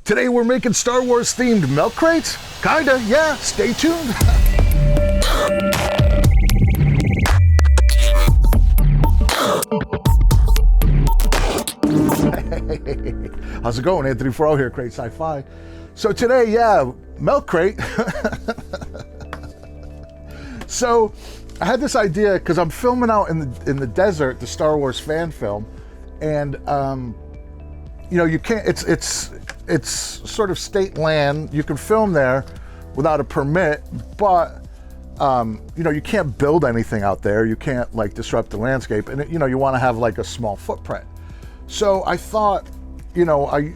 Today we're making Star Wars themed milk crates? Kinda, yeah, stay tuned. Hey, how's it going? Anthony Furrow here, Crate SCI-FI. So today, yeah, milk crate. So I had this idea because I'm filming out in the desert, the Star Wars fan film, and you know, you can't. It's sort of state land. You can film there without a permit, but you know, you can't build anything out there. You can't like disrupt the landscape, and you know, you want to have like a small footprint. So I thought, you know, I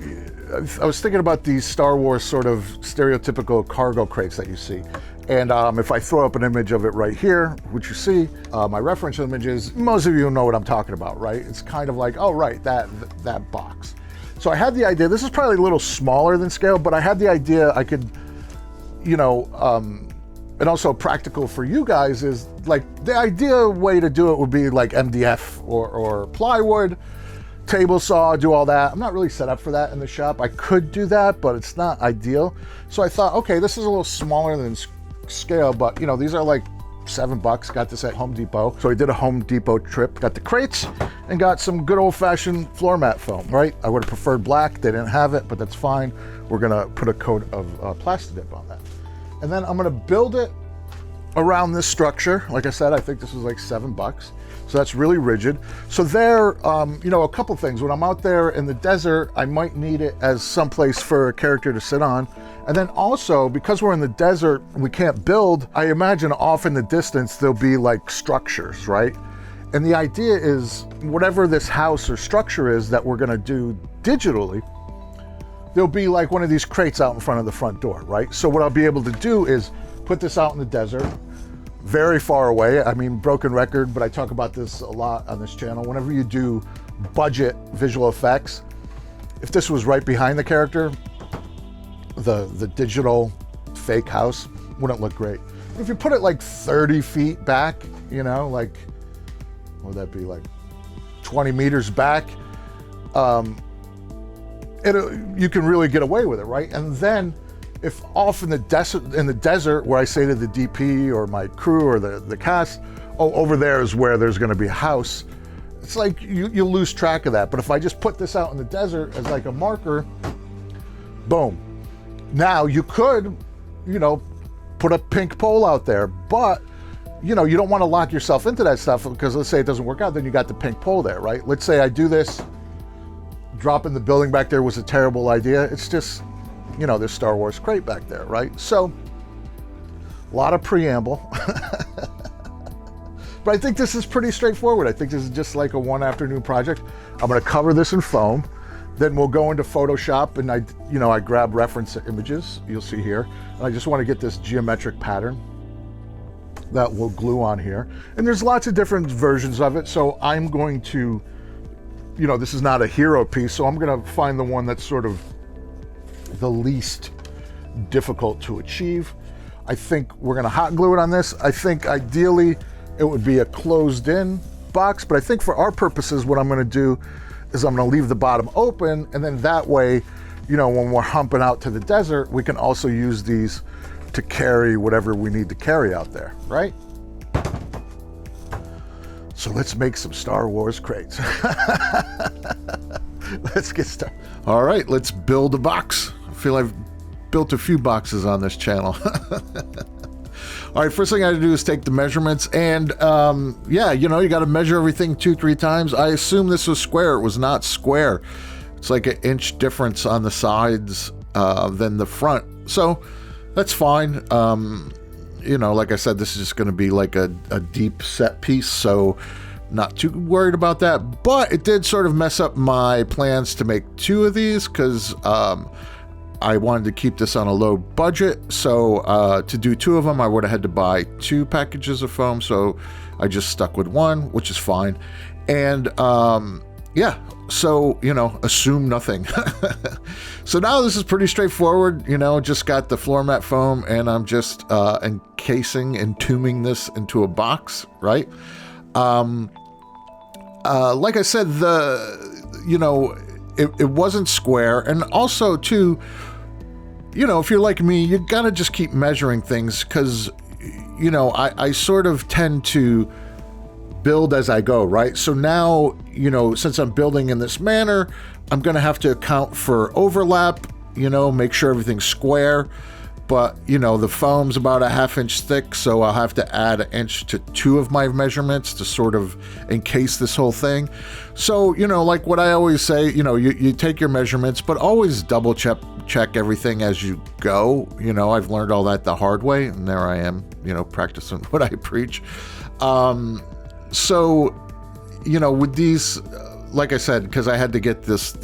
was thinking about these Star Wars sort of stereotypical cargo crates that you see. And if I throw up an image of it right here, which you see, my reference images, most of you know what I'm talking about, right? It's kind of like, oh, right, that box. So I had the idea, this is probably a little smaller than scale, but I had the idea I could, you know, and also practical for you guys is like, the ideal way to do it would be like MDF or plywood, table saw, do all that. I'm not really set up for that in the shop. I could do that, but it's not ideal. So I thought, okay, this is a little smaller than scale, but you know, these are like $7. Got this at Home Depot. So I did a Home Depot trip, got the crates and got some good old-fashioned floor mat foam, right? I would have preferred black. They didn't have it, but that's fine. We're gonna put a coat of plastic dip on that. And then I'm gonna build it around this structure. Like I said, I think this was like $7. So that's really rigid. So there, you know, a couple things. When I'm out there in the desert, I might need it as someplace for a character to sit on. And then also, because we're in the desert, we can't build, I imagine off in the distance, there'll be like structures, right? And the idea is whatever this house or structure is that we're gonna do digitally, there'll be like one of these crates out in front of the front door, right? So what I'll be able to do is put this out in the desert, very far away. I mean, broken record, but I talk about this a lot on this channel. Whenever you do budget visual effects, if this was right behind the character, the digital fake house wouldn't look great. If you put it like 30 feet back, you know, like, what would that be, like 20 meters back, you can really get away with it, right? And then if off in the desert where I say to the DP or my crew or the cast, oh, over there is where there's gonna be a house, it's like you lose track of that. But if I just put this out in the desert as like a marker, boom. Now you could, you know, put a pink pole out there, but you know, you don't want to lock yourself into that stuff because let's say it doesn't work out, then you got the pink pole there, right? Let's say I do this, dropping the building back there was a terrible idea. It's just, you know, there's Star Wars crate back there, right? So a lot of preamble. But I think this is pretty straightforward. I think this is just like a one afternoon project. I'm going to cover this in foam. Then we'll go into Photoshop and I grab reference images, you'll see here. And I just want to get this geometric pattern that we'll glue on here. And there's lots of different versions of it. So I'm going to, you know, this is not a hero piece. So I'm going to find the one that's sort of the least difficult to achieve. I think we're going to hot glue it on this. I think ideally it would be a closed in box, but I think for our purposes, what I'm going to do is I'm going to leave the bottom open, and then that way, you know, when we're humping out to the desert, we can also use these to carry whatever we need to carry out there, right? So let's make some Star Wars crates. Let's get started. All right, let's build a box. I feel I've built a few boxes on this channel. All right, first thing I had to do is take the measurements, and yeah, you know, you got to measure everything 2-3 times. I assume this was square. It was not square. It's like an inch difference on the sides than the front, so that's fine. You know, like I said, this is just going to be like a deep set piece, so not too worried about that. But it did sort of mess up my plans to make 2 of these because I wanted to keep this on a low budget, so to do 2 of them, I would have had to buy 2 packages of foam, so I just stuck with 1, which is fine. And yeah, so, you know, assume nothing. So now this is pretty straightforward, you know, just got the floor mat foam, and I'm just entombing this into a box, right? Like I said, you know, it wasn't square. And also too, you know, if you're like me, you gotta just keep measuring things, because, you know, I sort of tend to build as I go, right? So now, you know, since I'm building in this manner, I'm gonna have to account for overlap, you know, make sure everything's square. But, you know, the foam's about a 1/2 inch thick, so I'll have to add 1 inch to 2 of my measurements to sort of encase this whole thing. So, you know, like what I always say, you know, you take your measurements, but always double check everything as you go. You know, I've learned all that the hard way, and there I am, you know, practicing what I preach. So, you know, with these, like I said, because I had to get this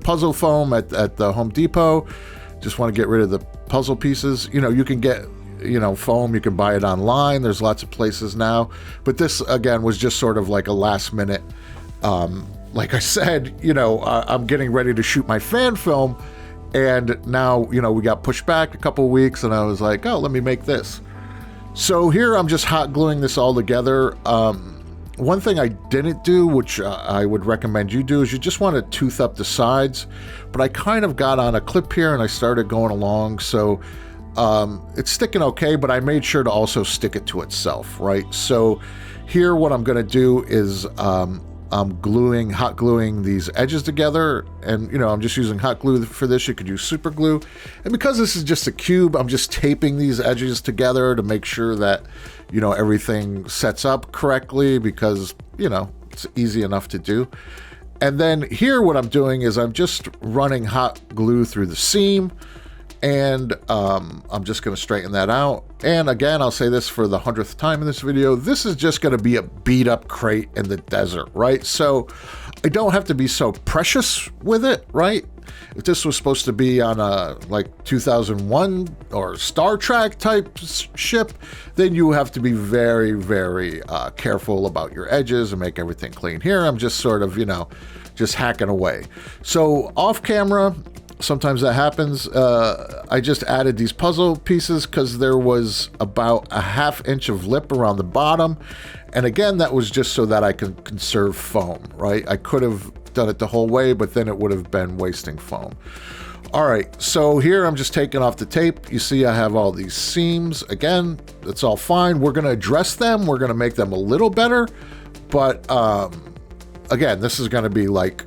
puzzle foam at the Home Depot, just want to get rid of the puzzle pieces. You know, you can get, you know, foam, you can buy it online. There's lots of places now. But this, again, was just sort of like a last minute, like I said, you know, I'm getting ready to shoot my fan film. And now, you know, we got pushed back a couple of weeks, and I was like, oh, let me make this. So here I'm just hot gluing this all together. One thing I didn't do, which I would recommend you do, is you just want to tooth up the sides. But I kind of got on a clip here and I started going along. So it's sticking okay, but I made sure to also stick it to itself, right? So here what I'm going to do is I'm hot gluing these edges together. And, you know, I'm just using hot glue for this. You could use super glue. And because this is just a cube, I'm just taping these edges together to make sure that, you know, everything sets up correctly, because, you know, it's easy enough to do. And then here what I'm doing is I'm just running hot glue through the seam, and I'm just going to straighten that out. And again, I'll say this for the 100th time in this video, this is just going to be a beat up crate in the desert, right? So I don't have to be so precious with it, right? If this was supposed to be on a like 2001 or Star Trek type ship, then you have to be very, very careful about your edges and make everything clean. Here, I'm just sort of, you know, just hacking away. So off camera, sometimes that happens. I just added these puzzle pieces because there was about a 1/2 inch of lip around the bottom. And again, that was just so that I could conserve foam, right? I could have done it the whole way, but then it would have been wasting foam. All right, so here I'm just taking off the tape. You see I have all these seams. Again, it's all fine. We're gonna address them. We're gonna make them a little better. But again, this is gonna be like,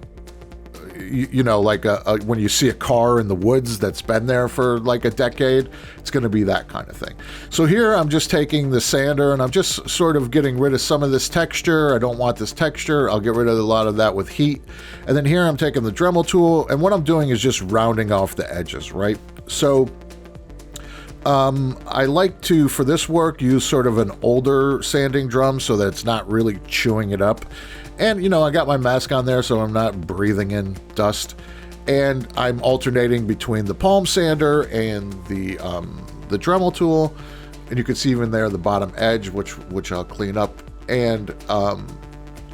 you know, like when you see a car in the woods that's been there for like a decade, it's going to be that kind of thing. So here I'm just taking the sander and I'm just sort of getting rid of some of this texture. I don't want this texture. I'll get rid of a lot of that with heat. And then here I'm taking the Dremel tool, and what I'm doing is just rounding off the edges, right? So I like to, for this work, use sort of an older sanding drum so that it's not really chewing it up. And, you know, I got my mask on there so I'm not breathing in dust. And I'm alternating between the palm sander and the Dremel tool. And you can see even there the bottom edge, which I'll clean up. And,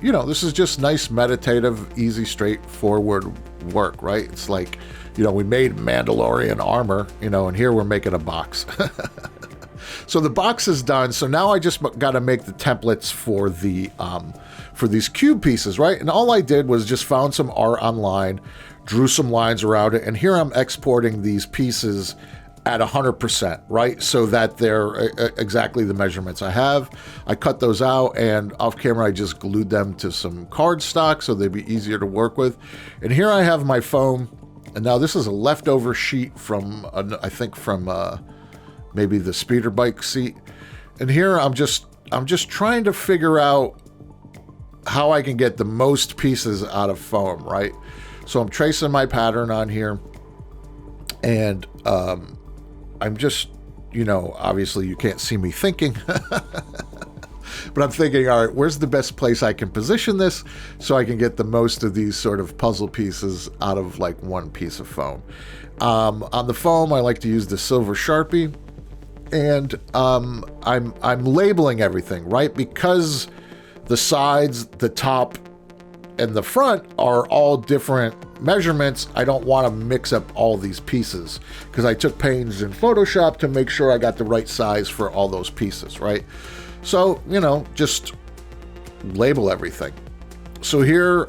you know, this is just nice, meditative, easy, straightforward work, right? It's like, you know, we made Mandalorian armor, you know, and here we're making a box. So the box is done. So now I just got to make the templates for the for these cube pieces, right? And all I did was just found some art online, drew some lines around it, and here I'm exporting these pieces at 100%, right? So that they're exactly the measurements I have. I cut those out, and off camera I just glued them to some cardstock so they'd be easier to work with. And here I have my foam, and now this is a leftover sheet from, I think from maybe the speeder bike seat. And here I'm just trying to figure out how I can get the most pieces out of foam, right? So I'm tracing my pattern on here, and I'm just, you know, obviously you can't see me thinking, but I'm thinking, all right, where's the best place I can position this so I can get the most of these sort of puzzle pieces out of like one piece of foam. On the foam, I like to use the silver Sharpie, and I'm labeling everything, right? Because the sides, the top, and the front are all different measurements. I don't want to mix up all these pieces because I took pains in Photoshop to make sure I got the right size for all those pieces, right? So, you know, just label everything. So here,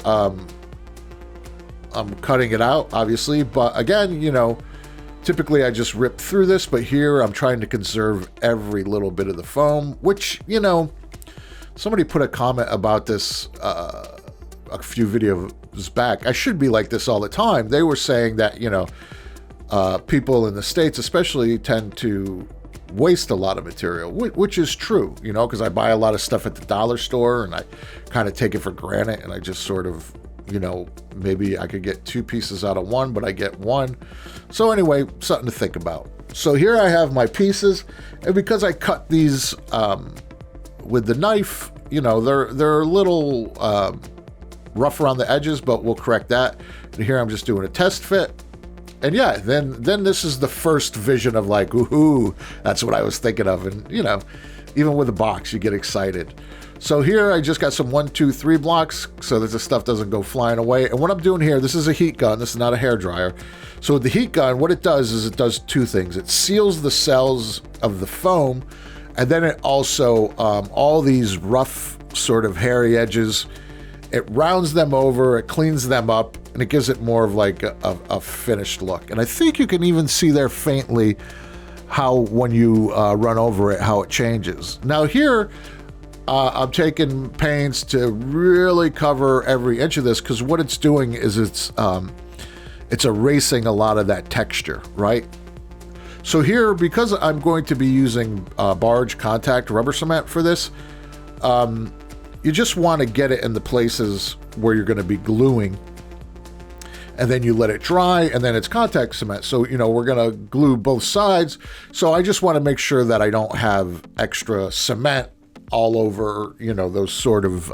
I'm cutting it out, obviously, but again, you know, typically I just rip through this, but here I'm trying to conserve every little bit of the foam, which, you know, somebody put a comment about this a few videos back. I should be like this all the time. They were saying that, you know, people in the States especially tend to waste a lot of material, which is true, you know, because I buy a lot of stuff at the dollar store and I kind of take it for granted, and I just sort of, you know, maybe I could get 2 pieces out of one, but I get one. So anyway, something to think about. So here I have my pieces, and because I cut these with the knife, you know, they're a little rough around the edges, but we'll correct that. And here I'm just doing a test fit. And yeah, then this is the first vision of like, ooh, that's what I was thinking of. And, you know, even with a box, you get excited. So here I just got some 1, 2, 3 blocks so that the stuff doesn't go flying away. And what I'm doing here, this is a heat gun. This is not a hair dryer. So with the heat gun, what it does is it does 2 things. It seals the cells of the foam, and then it also, all these rough sort of hairy edges, it rounds them over, it cleans them up, and it gives it more of like a finished look. And I think you can even see there faintly how when you run over it, how it changes. Now here, I'm taking pains to really cover every inch of this, because what it's doing is it's erasing a lot of that texture, right? So here, because I'm going to be using barge contact rubber cement for this, you just want to get it in the places where you're going to be gluing, and then you let it dry, and then it's contact cement. So, you know, we're going to glue both sides. So I just want to make sure that I don't have extra cement all over, you know, those sort of,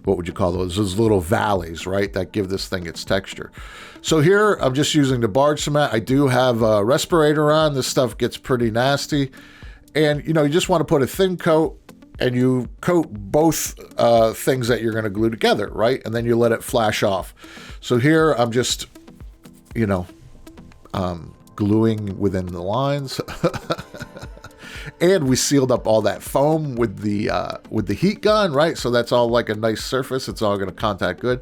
what would you call those? Those little valleys, right? That give this thing its texture. So here I'm just using the barge cement. I do have a respirator on. This stuff gets pretty nasty. And, you know, you just want to put a thin coat, and you coat both things that you're going to glue together, right? And then you let it flash off. So here I'm just, you know, gluing within the lines. And we sealed up all that foam with the heat gun, right? So that's all like a nice surface. It's all going to contact good.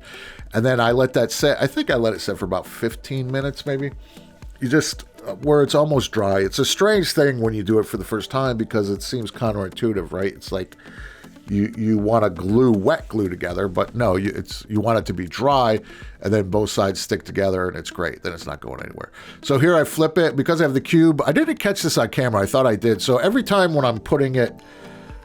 And then I let that set. I think I let it set for about 15 minutes, maybe. You just, where it's almost dry. It's a strange thing when you do it for the first time, because it seems counterintuitive, right? It's like you want to glue wet glue together, but no, you want it to be dry, and then both sides stick together, and it's great. Then it's not going anywhere. So here I flip it because I have the cube. I didn't catch this on camera. I thought I did. So every time when I'm putting it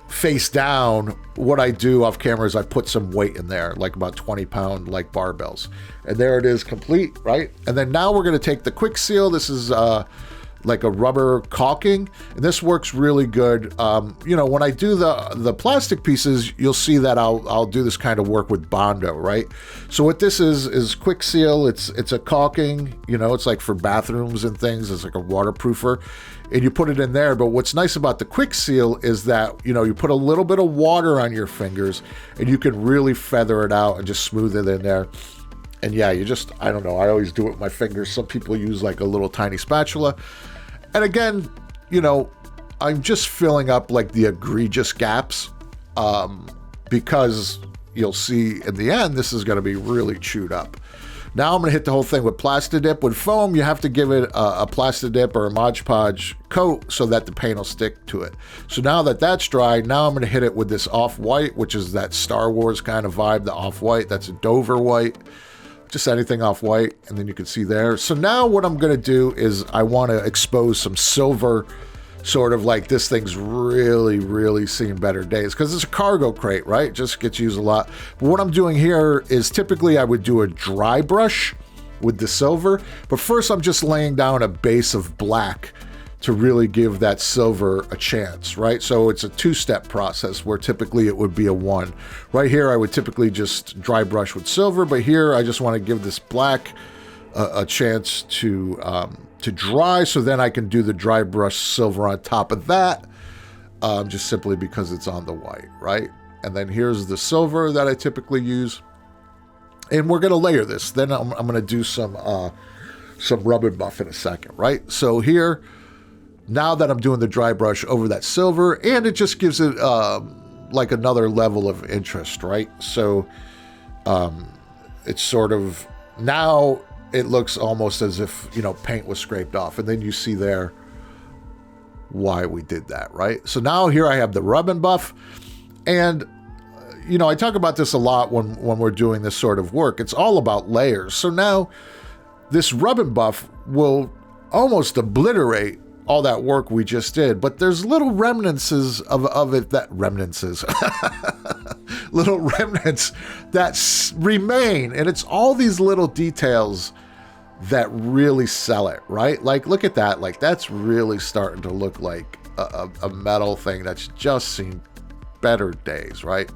face down, what I do off camera is I put some weight in there, like about 20-pound like barbells, and there it is, complete, right? And then now we're going to take the quick seal. This is like a rubber caulking, and this works really good. You know, when I do the plastic pieces, you'll see that I'll do this kind of work with Bondo, right? So what this is quick seal. It's a caulking, you know, it's like for bathrooms and things. It's like a waterproofer, and you put it in there. But what's nice about the quick seal is that, you know, you put a little bit of water on your fingers, and you can really feather it out and just smooth it in there. And yeah, you just, I don't know, I always do it with my fingers. Some people use like a little tiny spatula. And again, you know, I'm just filling up like the egregious gaps, because you'll see in the end, this is going to be really chewed up. Now I'm going to hit the whole thing with Plastidip. With foam, you have to give it a Plastidip or a Mod Podge coat so that the paint will stick to it. So now that that's dry, now I'm going to hit it with this off-white, which is that Star Wars kind of vibe, the off-white. That's a Dover white. Just anything off-white, and then you can see there. So now what I'm going to do is I want to expose some silver, sort of like this thing's really, really seen better days, because it's a cargo crate, right? It just gets used a lot. But what I'm doing here is typically I would do a dry brush with the silver, but first I'm just laying down a base of black to really give that silver a chance, right? So it's a 2-step process where typically it would be a 1. Right here, I would typically just dry brush with silver, but here I just want to give this black a chance to dry, so then I can do the dry brush silver on top of that, just simply because it's on the white, right? And then here's the silver that I typically use, and we're going to layer this. Then I'm going to do some rub and buff in a second, right? So here, now that I'm doing the dry brush over that silver, and it just gives it like another level of interest, right? So it's sort of now it looks almost as if, you know, paint was scraped off. And then you see there why we did that, right? So now here I have the rub and buff. And, you know, I talk about this a lot when we're doing this sort of work. It's all about layers. So now this rub and buff will almost obliterate all that work we just did, but there's little remnants of it that little remnants that remain. And it's all these little details that really sell it, right? Like, look at that. Like, that's really starting to look like a metal thing that's just seen better days, right?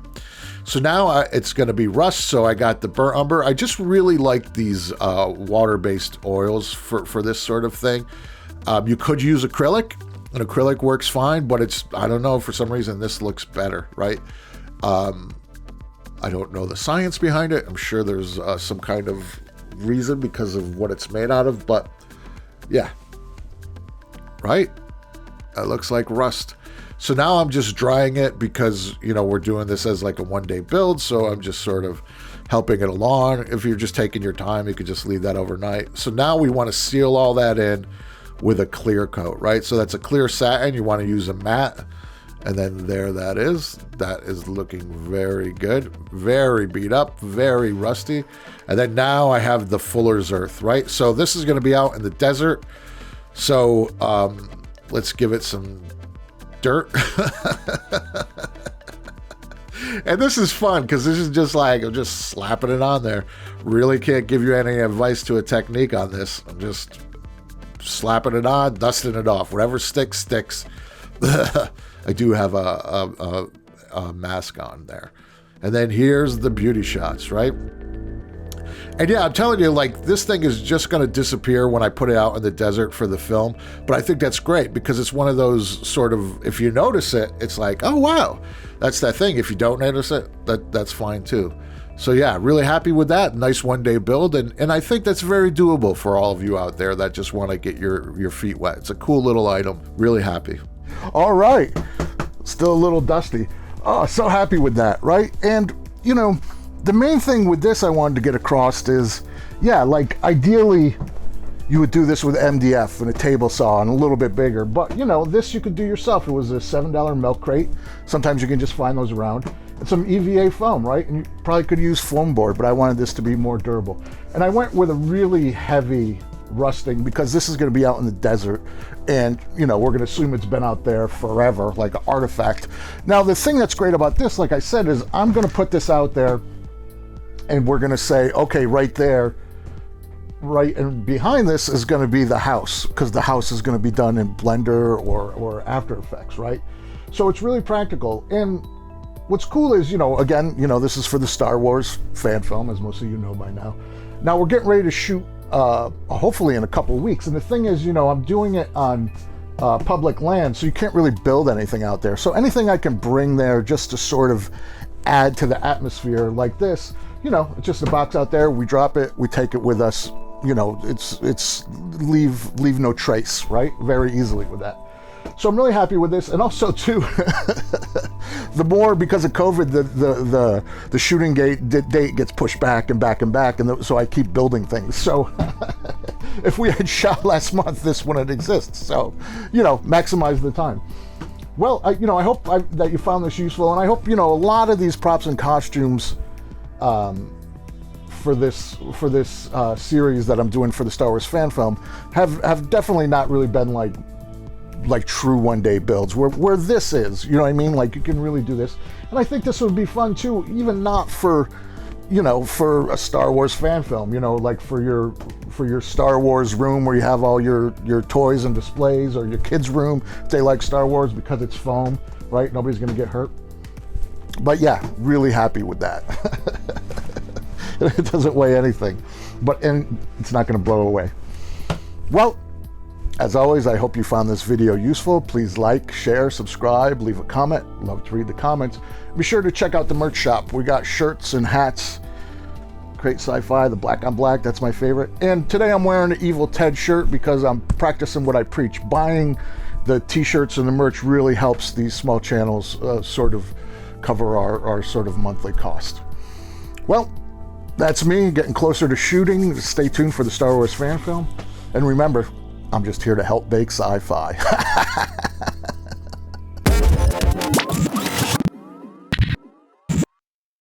So now it's going to be rust. So I got the burnt umber. I just really like these water-based oils for this sort of thing. You could use acrylic, and acrylic works fine, but it's, I don't know, for some reason this looks better, right? I don't know the science behind it. I'm sure there's some kind of reason because of what it's made out of, but yeah, right? That looks like rust. So now I'm just drying it because, you know, we're doing this as like a one-day build, so I'm just sort of helping it along. If you're just taking your time, you could just leave that overnight. So now we want to seal all that in with a clear coat, right? So that's a clear satin. You want to use a matte, and then there that is. That is looking very good, very beat up, very rusty. And then now I have the Fuller's Earth, right? So this is going to be out in the desert. So let's give it some dirt. And this is fun because this is just like, I'm just slapping it on there. Really can't give you any advice to a technique on this. I'm just slapping it on, dusting it off. Whatever sticks, sticks. I do have a mask on there. And then here's the beauty shots, right? And yeah, I'm telling you, like, this thing is just going to disappear when I put it out in the desert for the film. But I think that's great because it's one of those sort of, if you notice it, it's like, oh, wow, that's that thing. If you don't notice it, that's fine too. So yeah, really happy with that. Nice one-day build. And I think that's very doable for all of you out there that just want to get your feet wet. It's a cool little item. Really happy. All right. Still a little dusty. Oh, so happy with that, right? And, you know, the main thing with this I wanted to get across is, yeah, like ideally you would do this with MDF and a table saw and a little bit bigger, but you know, this you could do yourself. It was a $7 milk crate. Sometimes you can just find those around. And some EVA foam, right? And you probably could use foam board, but I wanted this to be more durable. And I went with a really heavy rusting because this is going to be out in the desert, and you know, we're going to assume it's been out there forever, like an artifact. Now the thing that's great about this, like I said, is I'm going to put this out there and we're going to say, okay, right there, right, and behind this is going to be the house, because the house is going to be done in Blender or After Effects, right? So it's really practical. And what's cool is, you know, again, you know, this is for the Star Wars fan film, as most of you know by now. Now we're getting ready to shoot hopefully in a couple of weeks. And the thing is, you know, I'm doing it on public land, so you can't really build anything out there. So anything I can bring there just to sort of add to the atmosphere like this, you know, it's just a box out there. We drop it, we take it with us. You know, it's leave no trace, right? Very easily with that. So I'm really happy with this. And also too, the more, because of COVID, the shooting date gets pushed back and back and back, and so I keep building things. So if we had shot last month, this wouldn't exist. So, you know, maximize the time. Well, you know, I hope that you found this useful, and I hope, you know, a lot of these props and costumes for this series that I'm doing for the Star Wars fan film have definitely not really been like true one-day builds where this is, you know what I mean? Like, you can really do this. And I think this would be fun too, even not for, you know, for a Star Wars fan film, you know, like for your Star Wars room where you have all your toys and displays, or your kids' room if they like Star Wars, because it's foam, right? Nobody's gonna get hurt. But yeah, really happy with that. It doesn't weigh anything, and it's not gonna blow away. Well, as always, I hope you found this video useful. Please like, share, subscribe, leave a comment. Love to read the comments. Be sure to check out the merch shop. We got shirts and hats. Crate Sci-Fi, the black on black, that's my favorite. And today I'm wearing an Evil Ted shirt because I'm practicing what I preach. Buying the t-shirts and the merch really helps these small channels sort of cover our sort of monthly cost. Well, that's me getting closer to shooting. Stay tuned for the Star Wars fan film. And remember, I'm just here to help bake sci-fi.